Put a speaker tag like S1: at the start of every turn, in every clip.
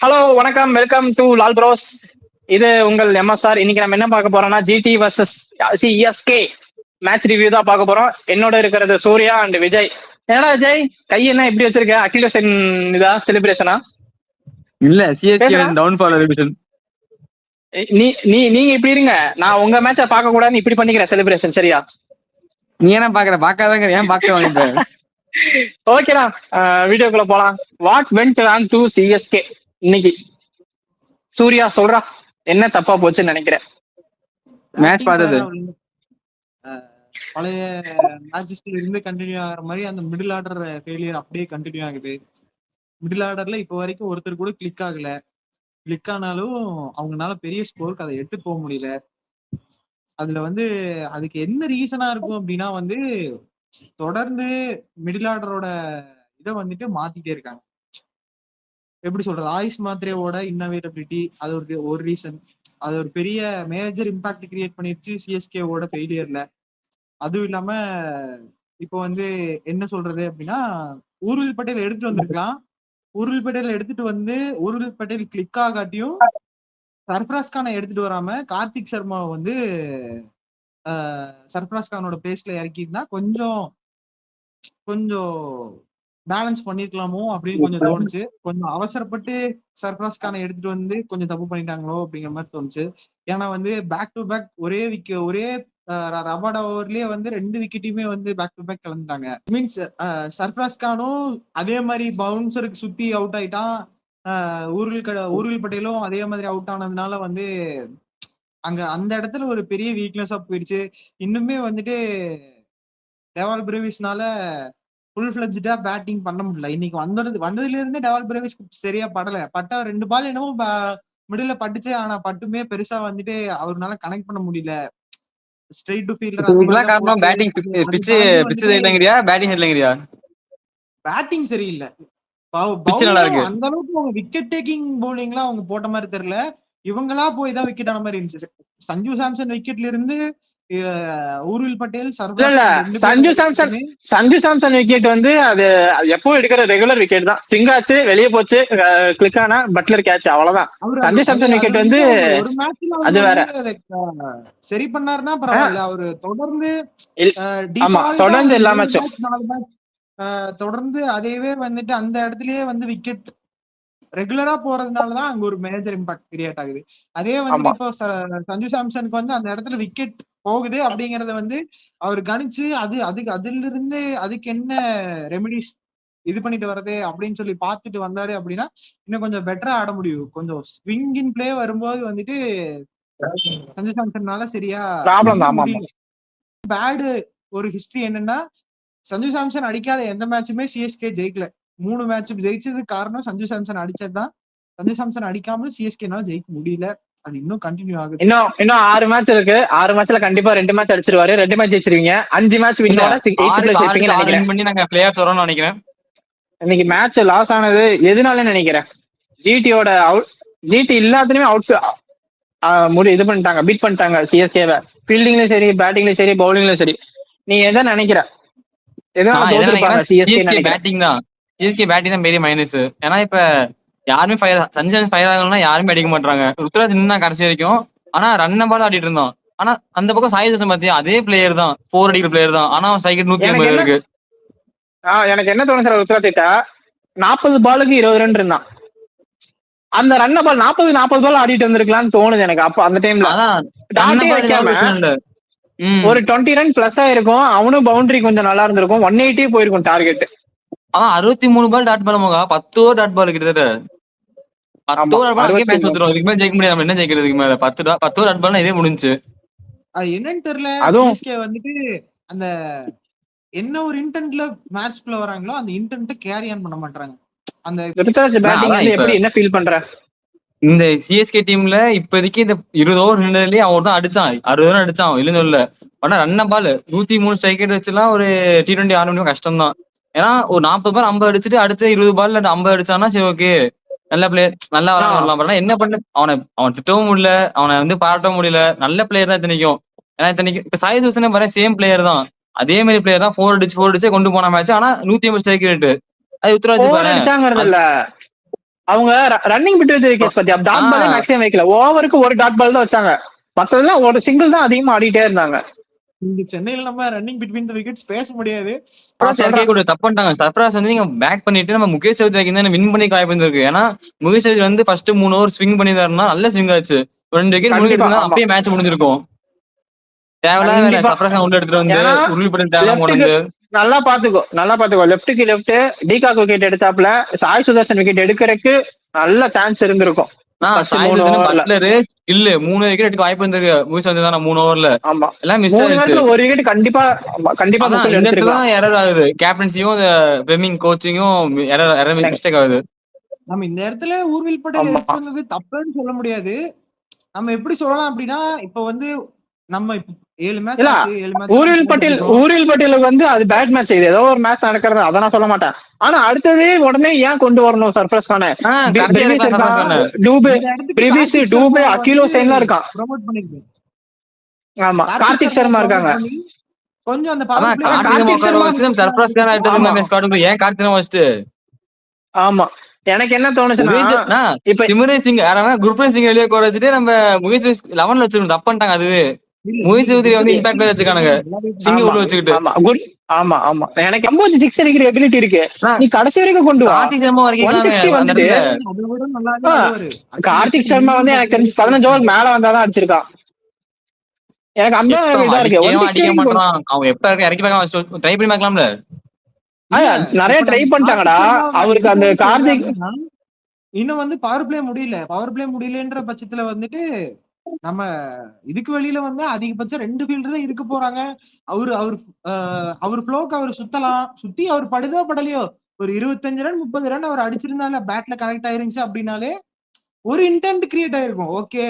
S1: Hello வணக்கம், welcome to Lal pros. இது உங்கள் எம்எஸ்ஆர். இன்னைக்கு நம்ம என்ன பார்க்க போறோம்னா GT versus CSK match review தான் பார்க்க போறோம். என்னோட இருக்கிறது சூர்யா அண்ட் விஜய். என்னடா விஜய், கை என்ன இப்படி வச்சிருக்க? அக்யூலேஷன் இதா செலிப்ரேஷனா?
S2: இல்ல சிஎஸ்கே
S1: பேசுடா.
S2: Down fall celebration.
S1: நீங்க இப்படி இருங்க, நான் உங்க மேட்சை பார்க்க கூடாதுன்னு இப்படி பண்ணிக்கிறேன் செலிப்ரேஷன், சரியா?
S2: நீ என்ன பாக்குற? பாக்காதாங்க, ஏன் பாக்க வாங்கிட்ட?
S1: ஓகேடா, வீடியோக்குள்ள போலாம். What went wrong to CSK இன்னைக்கு? சூர்யா சொல்றா, என்ன தப்பா போச்சுன்னு நினைக்கிறேன்?
S2: மேட்ச் பார்த்தது
S3: பழைய மேட்சஸ்ல இருந்து கண்டினியூ ஆகிற மாதிரி அந்த மிடில் ஆர்டர் ஃபெயிலியர் அப்படியே கண்டினியூ ஆகுது. மிடில் ஆர்டர்ல இப்போ வரைக்கும் ஒருத்தர் கூட கிளிக் ஆகல. கிளிக் ஆனாலும் அவங்களால பெரிய ஸ்கோருக்கு அதை எடுத்துட்டு போக முடியல. அதுல அதுக்கு என்ன ரீசனா இருக்கும் அப்படின்னா தொடர்ந்து மிடில் ஆர்டரோட இதை மாத்திட்டே இருக்காங்க. எப்படி சொல்றது, ஆயுஷ் மாத்திரையோட இன்னோவேட்டபிலிட்டி அது ஒரு ரீசன். அது ஒரு பெரிய மேஜர் இம்பாக்ட் கிரியேட் பண்ணிருச்சு சிஎஸ்கேவோட ஃபெயிலியர்ல. அதுவும் இல்லாம இப்போ என்ன சொல்றது அப்படின்னா, ஊர்வில் பட்டேல் எடுத்துட்டு வந்திருக்கலாம். ஊர்வில் பட்டேல் எடுத்துட்டு ஊர்வில் பட்டேல் கிளிக் ஆகாட்டியும் சர்ஃப்ராஸ் கானை எடுத்துட்டு வராம கார்த்திக் சர்மா சர்ஃப்ராஸ் கானோட பிளேஸ்ல இறக்கிருந்தா கொஞ்சம் கொஞ்சம் பேலன்ஸ் பண்ணிருக்கலாமோ அப்படின்னு கொஞ்சம் தோணுச்சு. கொஞ்சம் அவசரப்பட்டு சர்ஃப்ராஸ் கானை எடுத்துட்டு கொஞ்சம் தப்பு பண்ணிட்டாங்களோ அப்படிங்கிற மாதிரி தோணுச்சு. ஏன்னா பேக் டு பேக் ஒரே ரபாடா ஓவர்லயே 2 விக்கெட்டையுமே பேக் டு பேக் கலந்துட்டாங்க. மீன்ஸ் சர்ஃப்ராஸ் கானும் அதே மாதிரி பவுன்சருக்கு சுத்தி அவுட் ஆயிட்டான். ஊர்வில் பட்டேலும் அதே மாதிரி அவுட் ஆனதுனால அங்க அந்த இடத்துல ஒரு பெரிய வீக்னஸா போயிடுச்சு. இன்னுமே டெவால் பிரேவிஸ்னால ஃபுல் ஃபிளட்ஜா பேட்டிங் பண்ண முடியல. இன்னைக்கு வந்ததுல இருந்தே டெவால் பிரேவிஸ் சரியா படல. 2 பால் என்னமோ மிடில்ல பட்டுச்சு, ஆனா பட்டுமே பெருசா அவர்னால கனெக்ட் பண்ண முடியல. ஸ்ட்ரைட் டு ஃபீல்டர்
S2: காரணம் பேட்டிங் பிட்ச் இல்லங்கறியா, பேட்டிங் இல்லங்கறியா?
S3: பேட்டிங் சரியில்லை.
S2: நல்லா இருக்கு.
S3: அந்த அளவுக்கு அவங்க விக்கெட் டேக்கிங் பவுலிங்லாம் அவங்க போட்ட மாதிரி தெரியல. இவங்களா போய் தான் விக்கெட் ஆன மாதிரி இருந்துச்சு. சஞ்சு சாம்சன் விக்கெட்ல இருந்து ஊர்வில் பட்டேல்
S1: சஞ்சு சாம்சன் விக்கெட் அது எப்பவும் எடுக்கிற ரெகுலர் விக்கெட் தான். சிங்காச்சு வெளியே போச்சு, கிளிக் ஆனா பட்லர் கேட்ச், அவ்வளவுதான். சஞ்சு சாம்சன் விக்கெட்
S3: ஒரு மேட்ச்ல
S1: அது வேற
S3: சரி பண்ணாருன்னா பரவாயில்ல. அவரு தொடர்ந்து
S1: தொடர்ந்து எல்லா மேட்சும்
S3: தொடர்ந்து அதையவே அந்த இடத்துலயே விக்கெட் ரெகுலரா போறதுனாலதான் அங்க ஒரு மேஜர் இம்பாக்ட் கிரியேட் ஆகுது. அதே இப்போ சஞ்சு சாம்சனுக்கு அந்த இடத்துல விக்கெட் போகுது அப்படிங்கறத அவர் கணிச்சு அதுல இருந்து அதுக்கு என்ன ரெமெடிஸ் இது பண்ணிட்டு வர்றது அப்படின்னு சொல்லி பாத்துட்டு வந்தாரு அப்படின்னா இன்னும் கொஞ்சம் பெட்டரா ஆட முடியும். கொஞ்சம் ஸ்விங் இன் பிளே வரும்போது சஞ்சு சாம்சன்னால சரியா பேடு ஒரு ஹிஸ்டரி என்னன்னா, சஞ்சு சாம்சன் அடிக்காத எந்த மேட்சுமே சிஎஸ்கே ஜெயிக்கல. 3 மேட்ச் ஜெயிச்சதுக்கு காரணம் சஞ்சு சாம்சன் அடிச்சதுதான். சஞ்சு சாம்சன் அடிக்காம சிஎஸ்கேனால ஜெயிக்க முடியல. அது இன்னும் கண்டினியூ ஆகுது.
S1: இன்னும் 6 மேட்ச் இருக்கு. 6 மேட்ச்ல கண்டிப்பா 2 மேட்ச் அடிச்சிருவாரு. 2 மேட்ச் ஜெயிச்சிருவீங்க. 5 மேட்ச் வின்னோட 8
S2: பண்ணி நாங்க பிளேயர்ஸ் வரோம்னு நினைக்கிறேன்.
S1: இன்னைக்கு மேட்ச் லாஸ் ஆனது எதனால நினைக்கிறேன்? ஜிடி எல்லாத்துலயுமே இது பண்ணிட்டாங்க, பீட் பண்ணிட்டாங்க சிஎஸ்கேவை. ஃபீல்டிங்லயும் சரி, பேட்டிங்லயும் சரி, பவுலிங்லயும் சரி. நீ எதை நினைக்கிற?
S2: பேட்டிங் தான் பெரிய மைனஸ். ஏன்னா இப்ப யாருமே சஞ்சய் ஃபயர் ஆகலன்னா யாருமே அடிக்க மாட்டாங்க. ருத்ராஜ் நின்னா கடைசி வரைக்கும். ஆனா ரன்ன பால் ஆடிட்டு இருந்தான். ஆனா அந்த பக்கம் சாய் தோசம் பாத்தியா, அதே பிளேயர் தான், 4 அடிக்கிற பிளேயர் தான். ஆனா அவன் சைக்கிள் 150 இருக்கு.
S1: எனக்கு என்ன தோணுச்சு, ருத்ராஜ் 40 பாலுக்கு 20 ரன் இருந்தான். அந்த ரன்ன பால் 40 பால் ஆடிட்டு வந்திருக்கலாம்னு தோணுது எனக்கு. அப்ப அந்த டைம்ல ஒரு 20 ரன் பிளஸ் ஆயிருக்கும். அவனும் பவுண்டரி கொஞ்சம் நல்லா இருந்திருக்கும். 180 போயிருக்கும் டார்கெட்.
S2: அவன் 63 பால் டாட் பால் மோகா, 10 ஓவர் டாட் பால் கிட்டத்தட்ட 10 ஓவர் பால் மேட்ச் வந்துரும். இதுக்கு மேல ஜெயிக்க முடியாது. நம்ம என்ன ஜெயிக்கிறதுக்கு மேல 10 ஓவர் டாட் பால் இதே முடிஞ்சு.
S3: அது என்னன்னு தெரியல. சிஎஸ்கே அந்த என்ன ஒரு இன்டென்ட்ல மேட்ச்க்குள்ள வராங்களோ அந்த இன்டென்ட் கேரி ஆன் பண்ண மாட்டாங்க. அந்த
S1: ருத்ராஜ் பேட்டிங் எப்படி என்ன ஃபீல் பண்ற?
S2: இந்த சிஎஸ்கே டீம்ல இப்போதைக்கு இந்த 20 ஓவர் நின்றதுலயே அவர் தான் அடிச்சான். 60 ரன் அடிச்சான், இல்லைன்னு இல்ல. ஆனா ரன்ன பால் 103 ஸ்ட்ரைக் ரேட் வச்சுலாம் ஒரு T20 ஆட முடியும், கஷ்டம் தான். ஏன்னா ஒரு 40 பால் 50 அடிச்சுட்டு அடுத்த 20 பால்ல 50 அடிச்சானா சரி, ஓகே, நல்ல பிளேயர், நல்லா வரலாம். என்ன பண்ண அவன் திட்டவும் முடியல, அவனை பாராட்டவும் முடியல. நல்ல பிளேயர் தான் இத்தனைக்கும். ஏன்னா இத்தனைக்கும் இப்ப சாய் தூசனே வர சேம் பிளேயர் தான், அதே மாதிரி பிளேயர் தான். 4 அடிச்சு கொண்டு போன மேட்ச். ஆனா 150 ஸ்ட்ரைக் ரேட். அது ருத்ராஜ்
S1: அவங்க ரன்னிங் பிட் விக்கெட்ஸ் பத்தி டாட் பாலே மேக்ஸிமம் வைக்கல, ஓவருக்கு ஒரு டாட் பால் தான் வச்சாங்க, மத்ததெல்லாம் ஒரு சிங்கிள் தான் அதிகமா ஆடிட்டே இருந்தாங்க.
S3: இங்க சென்னையில நம்ம ரன்னிங் பிட்வீன் தி விக்கெட்ஸ் பேச முடியாது.
S2: தப்பு பண்ணிட்டாங்க. சர்ஃப்ராஸ் வந்து நீங்க பேக் பண்ணிட்டு நம்ம முகேஷ் சௌத்ரி தான் வின் பண்ணி வாய்ப்பு இருந்திருக்கு. ஏன்னா முகேஷ் சௌத்ரி வந்து ஃபர்ஸ்ட் 3 ஓவர் ஸ்விங் பண்ணிருந்தாருன்னா நல்ல ஸ்விங் ஆச்சு, 2 விக்கெட் முடிஞ்சிருந்தா அப்படியே மேட்ச் முடிஞ்சிருக்கும். தேவையில்லாத வேலை சர்ஃப்ராஸ் உள்ள எடுத்துட்டு வந்து உருள்பட்டு தேவையில்லாம கொண்டு
S1: நல்லா பாத்துக்கோ லெப்டுக்கு லெப்ட் டிகாக் விக்கெட் எடுத்தாப்ல, சாய் சுதர்சன் விக்கெட் எடுக்கிறதுக்கு நல்ல சான்ஸ் இருந்திருக்கும்.
S2: இல்ல 3 விக்கெட் எடுக்க வாய்ப்பு இருந்திருக்கு முகேஷ் சௌத்ரி தான் 3 ஓவர்ல.
S1: ஆமா
S2: எல்லாம் மிஸ் ஆயிடுச்சு.
S1: ஒரு விக்கெட் கண்டிப்பா
S2: எரர் ஆகுது. கேப்டன்சியும் பிளேமிங் கோச்சிங்கும் எரர் மிஸ்டேக் ஆகுது.
S3: நம்ம இந்த இடத்துல ஊர்வில் பட்டேல் எடுத்து வந்தது தப்புன்னு சொல்ல முடியாது. நம்ம எப்படி சொல்லலாம் அப்படின்னா, இப்ப வந்து நம்ம இப்ப 7 மேட்ச்
S1: ஊர்வில் பட்டேலுக்கு வந்து அது பேட் மேட்ச், இது ஏதோ ஒரு மேட்ச் நடக்கிறது அதை நான் சொல்ல மாட்டேன். ஆனா அடுத்ததே உடனே ஏன் கொண்டு வரணும் சர்ஃப்ராஸ் கான, டூபே அகிலோ சேன்லாம் இருக்கான். ஆமா கார்த்திக் சர்மா இருக்காங்க.
S3: கொஞ்சம் அந்த
S1: கார்த்திக் சர்மா
S2: சர்ஃப்ராஸ் கான ஏன் கார்த்திக் ஃபர்ஸ்ட்.
S1: ஆமா எனக்கு என்ன தோணுச்சுன்னா,
S2: இப்ப சிம்ரன் சிங் குர்ப்ரீத் சிங் வெளியே கோர வச்சுட்டு நம்ம முகேஷ் 11ல வச்சிருக்கோம், தப்பு பண்ணிட்டாங்க. அதுவே முகேஷ் சௌத்ரி வந்து இம்பாக்ட் பிளேயர் வச்சிருக்கானுங்க, சிங் உள்ள வச்சுக்கிட்டு.
S1: ஆமா ஆமா எனக்கு 6 அடிக்கிற எபிலிட்டி இருக்கு, நீ கடைசி வரைக்கும் கொண்டு வா.
S2: கார்த்திக் சர்மா வரைக்கும்
S1: 160 வந்துட்டு கார்த்திக் சர்மா வந்து எனக்கு தெரிஞ்சு 15 ஓவர் மேல வந்தாதான் அடிச்சிருக்கான். எனக்கு அந்த இதா இருக்கு.
S2: அவன் எப்ப இறக்கி பார்க்க ட்ரை பண்ணி பார்க்கலாம்ல.
S1: நிறைய ட்ரை பண்ணிட்டாங்கடா அவருக்கு. அந்த கார்த்திக்
S3: இன்னும் வந்து பவர் பிளே முடியலன்ற பட்சத்துல வந்துட்டு நம்ம இதுக்கு வெளியில வந்து அதிகபட்சம் 2 ஃபீல்டர் தான் இருக்க போறாங்க. அவர் ஃப்ளோக்கு அவர் சுத்தி அவர் படுதோ படலையோ ஒரு 25 ரன் 30 ரன் அவர் அடிச்சிருந்தால பேட்ல கனெக்ட் ஆயிருந்துச்சு அப்படின்னாலே ஒரு இன்டென்ட் கிரியேட் ஆயிருக்கும். ஓகே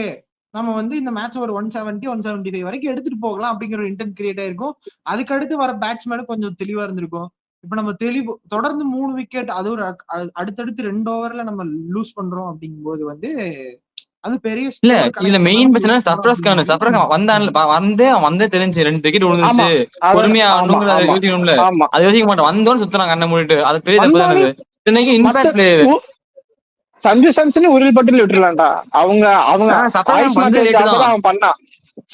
S3: நம்ம வந்து இந்த மேட்ச் ஒரு 170 175 வரைக்கும் எடுத்துட்டு போகலாம் அப்படிங்கிற ஒரு இன்டென்ட் கிரியேட் ஆயிருக்கும். அதுக்கு அடுத்து வர பேட்ஸ்மேனும் கொஞ்சம் தெளிவா இருந்திருக்கும். இப்ப நம்ம தொடர்ந்து 3 விக்கெட், அது ஒரு அடுத்தடுத்து 2 ஓவர்ல நம்ம லூஸ் பண்றோம் அப்படிங்கும்போது வந்து அது பெரிய
S2: இல்ல. இதுல மெயின் பிரச்சனை சர்ஃப்ராஸ் வந்தே தெரிஞ்சு 2 விக்கெட் விழுந்துச்சு, பொறுமையா யோசிக்கணும்ல. அது யோசிக்க மாட்டோம், வந்தோன்னு சுத்துறாங்க கண்ணை மூடிட்டு. அது பெரிய தப்பு தானே. இன்னைக்கு இம்பாக்ட் பிளேயர்
S1: சஞ்சு சாம்சன் ஊரில் பட்டேல் விட்டுறலாம்டா. அவங்க அவன் பண்ணா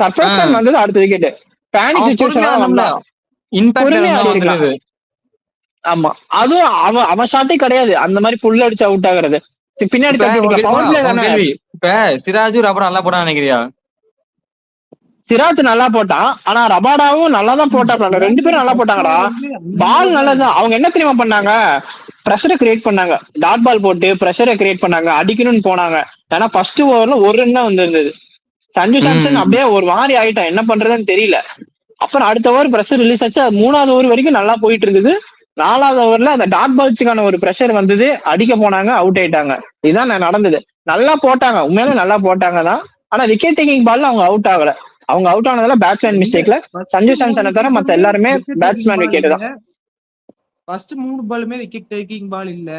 S1: சர்ஃப்ராஸ் கான் வந்தது அடுத்த விக்கெட் பேனிக் சிச்சுவேஷன் இம்பாக்ட். ஆமா அதுவும் அவன் ஷாட்டே கிடையாது அந்த மாதிரி புல் அடிச்சு அவுட் ஆகுறது. பின்னாடி
S2: இப்ப சிராஜும் ரபாடா நல்லா போட்டான்னு நினைக்கிறியா?
S1: சிராஜ் நல்லா போட்டான், ஆனா ரபாடாவும் நல்லா தான் போட்டாப்ல. 2 பேரும் நல்லா போட்டாங்கடா. பால் நல்லதான். அவங்க என்ன தெரியுமா பண்ணாங்க, பிரஷரை கிரியேட் பண்ணாங்க. டாட் பால் போட்டு பிரஷரை கிரியேட் பண்ணாங்க, அடிக்கணும்னு போனாங்க. ஏன்னா ஃபர்ஸ்ட் ஓவர்ல ஒரு ரன் தான் வந்திருந்தது. சஞ்சு சாம்சன் அப்படியே ஒரு மாதிரி ஆயிட்டான், என்ன பண்றதுன்னு தெரியல. அப்புறம் அடுத்த ஓவர் பிரஷர் ரிலீஸ் ஆச்சு. 3வது ஓவர் வரைக்கும் நல்லா போயிட்டு இருக்குது. 4வது ஓவர்ல அந்த டாட் பால்ஸுக்கான ஒரு பிரஷர் வந்தது, அடிக்க போனாங்க, அவுட் ஆயிட்டாங்க. இதுதான் நடந்தது. நல்லா போட்டாங்க, உண்மையில நல்லா போட்டாங்க தான். ஆனா விக்கெட் டேக்கிங் பால்ல அவங்க அவுட் ஆகல. அவங்க அவுட் ஆனதுல பேட்ஸ்மேன் மிஸ்டேக்ல. சஞ்சு சாம்சனை தவிர மத்த எல்லாருமே பேட்ஸ்மேன் விக்கெட் தான்.
S3: ஃபர்ஸ்ட் 3 பாலுமே விக்கெட் டேக்கிங் பால் இல்ல.